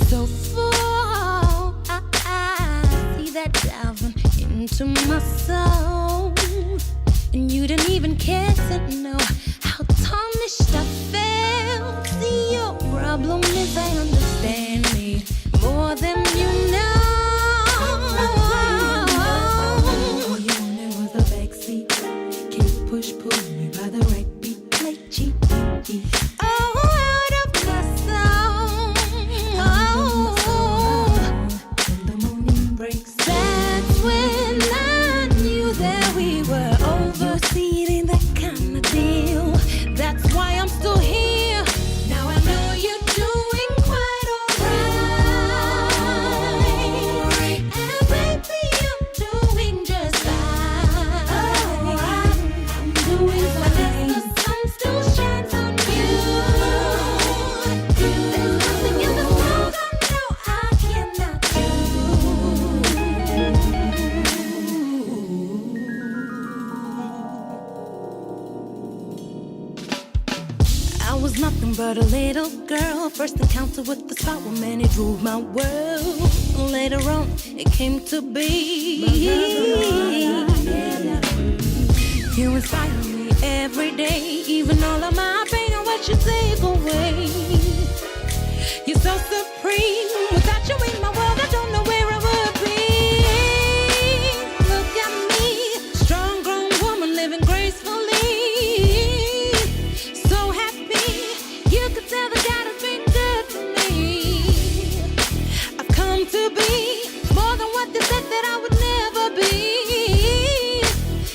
So full, I see that diving into my soul, and you didn't even care to know how tarnished I felt. See, your problem is I understand me more than you know. All you wanted was a backseat. Can you pull me by the right beat, like cheap? Oh, out of my soul. Oh, when the morning breaks, that's when I knew that we were overseeing that kind of thing. but a little girl. First encounter with the spot where man, it drove my world. Later on, it came to be. You inspire me every day, even all of my pain and what you take away. You're so supreme. Without you in my world, I don't know where I would be. Look at me, strong grown woman living gracefully. So happy, you could tell that God has been good to me. I've come to be more than what they said that I would never be.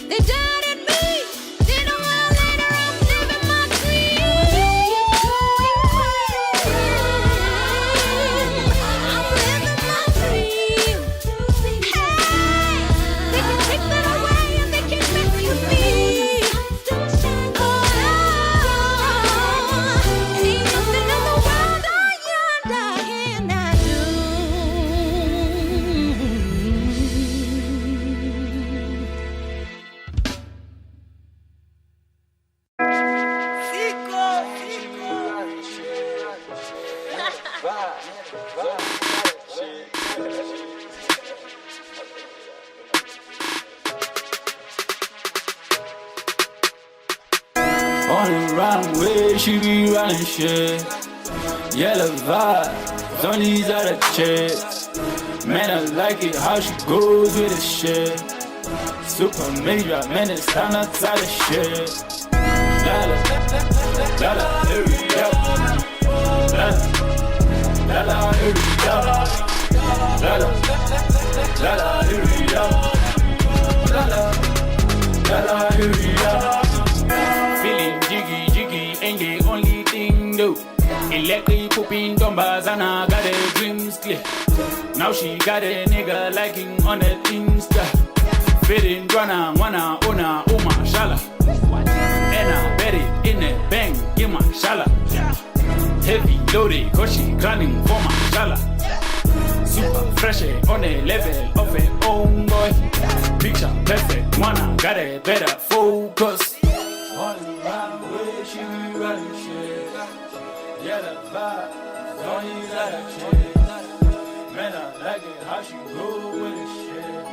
They doubted me, did a while later I'm living my dream. I'm living my dream. Hey, they can take that away and they can mess with me. Oh, ain't nothing in the world that you and I cannot do. On the wrong way, she be running shit. Yellow vibes on these other chicks. Man, I like it how she goes with the shit. Super major, man, it's time outside the shit. Lala, lala, hurry up. Lala, lala, hurry up. Lala, lala, hurry up. Lala, lala, hurry up. Feeling jiggy, jiggy ain't the only thing though. Electric pooping dumbers and I got her dreams clear. Now she got a nigga liking on the Insta. Fitting drana, wanna ona, uma, shala. And I bet it in a bang, give my shala. Heavy loaded, cause she grinding for my shala. Super fresh on a level of her own boy. Picture perfect, wanna got a better focus. On the right way, she be running shit. Yeah, the vibe, don't use that shit. Man, I like it how she roll with the shit.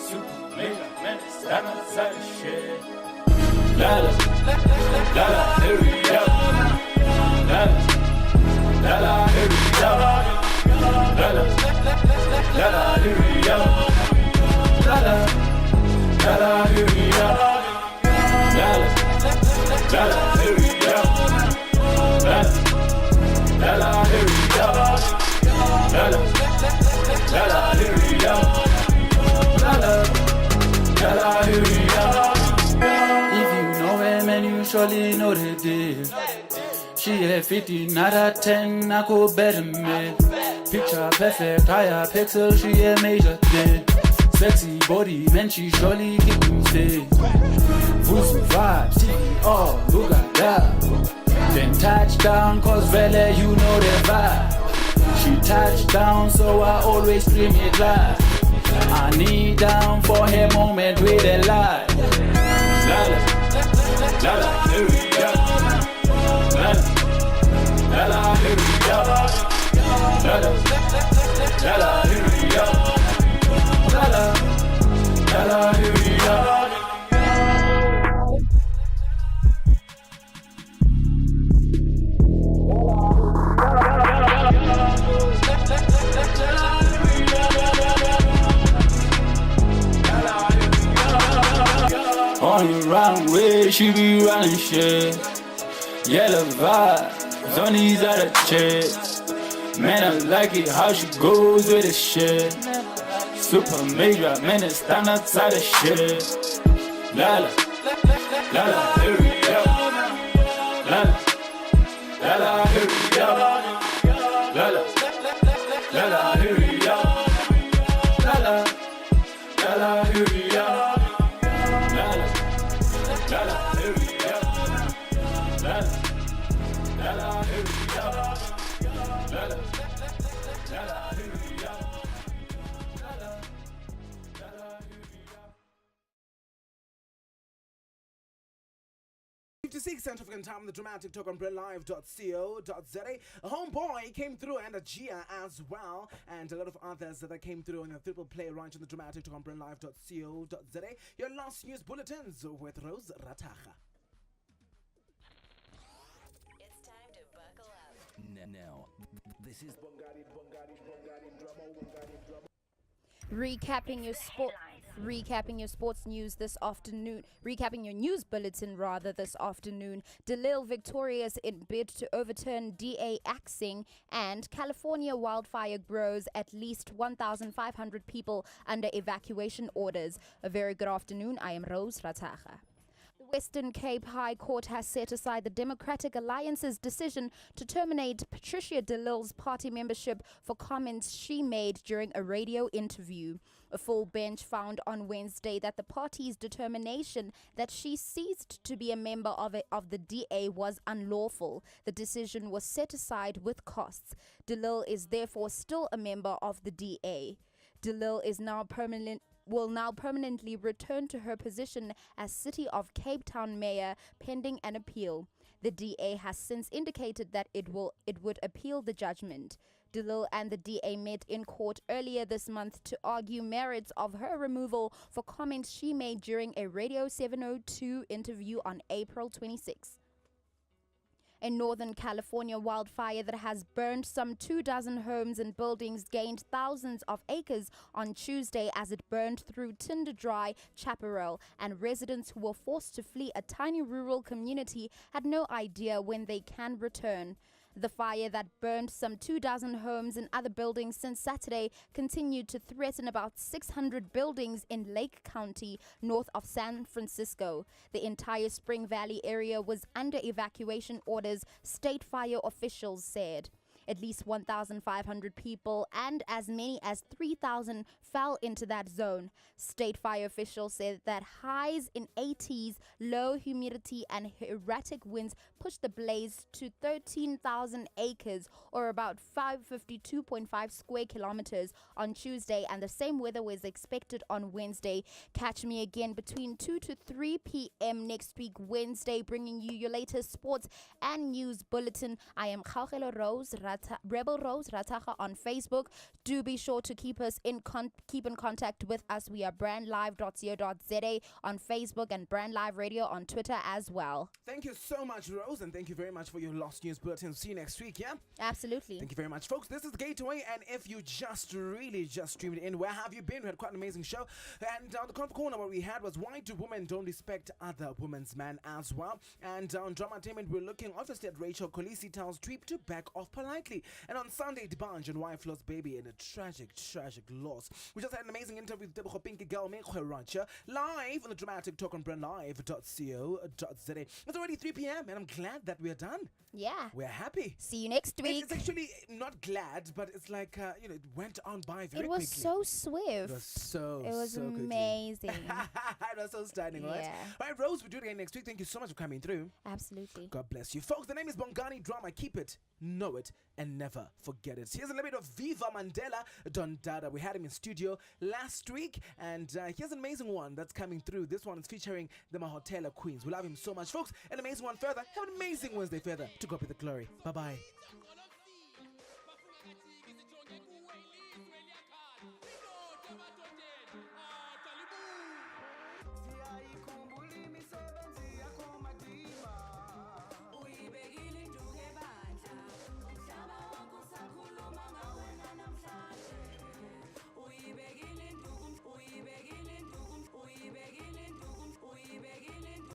Super mega, man, stand outside the shit. Lala, lala, hurry up. Lala, lala, hurry up. Lala, lala, hurry up. Lala, lala, hurry up. Lala, lala, hurry up. Lala, lala, hurry up. Lala, lala, hurry up. Lala, lala, hurry up. If you know him and you surely know the deal. She a 15 out of 10, I could better me. Picture perfect, higher pixel, she a major thing. Sexy body, man, she surely keep me stay. Full vibes, oh, look at that. Then touchdown, cause really you know the vibe. She touched down, so I always scream it loud. I need down for her moment with a lie. Lala, lala, hurry up. Lala, lala, hurry up. Lala, lala, hurry up. Lala, lala, hurry up. On the wrong way, she be running shit. Yellow vibes on these other chicks. Man, I like it how she goes with the shit. Super major, man, it's stand outside the shit. Lala, lala, hurry up. Lala, lala, hurry up. Lala, lala, hurry up. Lala, lala, hurry up. Lala, lala, hurry up. Lala, lala, hurry up. Lala, lala, hurry up. 50 6:56 Central African Time on the Dramatic Talk on BrandLive.co.za. A Homeboy came through and a Gia as well, and a lot of others that came through in a triple play right on the Dramatic Talk on BrandLive.co.za. Your last news bulletins with Rose Ratacha. It's time to buckle up. Now, this is Bongari drama. Recapping your sports news this afternoon. Recapping your news bulletin rather this afternoon. DeLille victorious in bid to overturn DA axing, and California wildfire grows at least 1,500 people under evacuation orders. A very good afternoon. I am Rose Ratacha. The Western Cape High Court has set aside the Democratic Alliance's decision to terminate Patricia DeLille's party membership for comments she made during a radio interview. A full bench found on Wednesday that the party's determination that she ceased to be a member of the DA was unlawful. The decision was set aside with costs. DeLille is therefore still a member of the DA. DeLille will now permanently return to her position as City of Cape Town mayor pending an appeal. The DA has since indicated that it would appeal the judgment. DeLille and the DA met in court earlier this month to argue merits of her removal for comments she made during a Radio 702 interview on April 26. A Northern California wildfire that has burned some 24 homes and buildings gained thousands of acres on Tuesday as it burned through Tinder Dry, Chaparral, and residents who were forced to flee a tiny rural community had no idea when they can return. The fire that burned some 24 homes and other buildings since Saturday continued to threaten about 600 buildings in Lake County, north of San Francisco. The entire Spring Valley area was under evacuation orders, state fire officials said. At least 1,500 people and as many as 3,000 fell into that zone. State fire officials said that highs in 80s, low humidity and erratic winds pushed the blaze to 13,000 acres or about 552.5 square kilometers on Tuesday, and the same weather was expected on Wednesday. Catch me again between 2 to 3 p.m. next week, Wednesday, bringing you your latest sports and news bulletin. I am Khaugelo Rose Rebel Rose Ratacha on Facebook. Do be sure to keep in contact with us. We are brandlive.co.za on Facebook and Brand Live Radio on Twitter as well. Thank you so much, Rose, and thank you very much for your Lost News Bulletin. See you next week, yeah? Absolutely. Thank you very much, folks. This is Gateway, and if you just streamed in, where have you been? We had quite an amazing show. And on the Conf Corner, what we had was why do women don't respect other women's men as well? And on Drama-tainment, we're looking obviously at Rachel Kolisi tells Tweep to back off politely. And on Sunday, Debanj and wife lost baby in a tragic loss. We just had an amazing interview with Deborah Pinky Galme Khweracha live on the Dramatic Talk on BrandLive.co.za. It's already 3 p.m. and I'm glad that we're done. Yeah. We're happy. See you next week. It's actually not glad, but it's like, it went on by very quickly. It was so swift. It was so amazing. It was so stunning, right? Yeah. All right, Rose, we'll do it again next week. Thank you so much for coming through. Absolutely. God bless you. Folks, the name is Bongani Drama. Keep it, know it, and never forget it. Here's a little bit of Viva Mandela, Don Dada. We had him in studio last week, and here's an amazing one that's coming through. This one is featuring the Mahotela Queens. We love him so much, folks. An amazing one further. Have an amazing Wednesday further. To God be the glory. Bye-bye.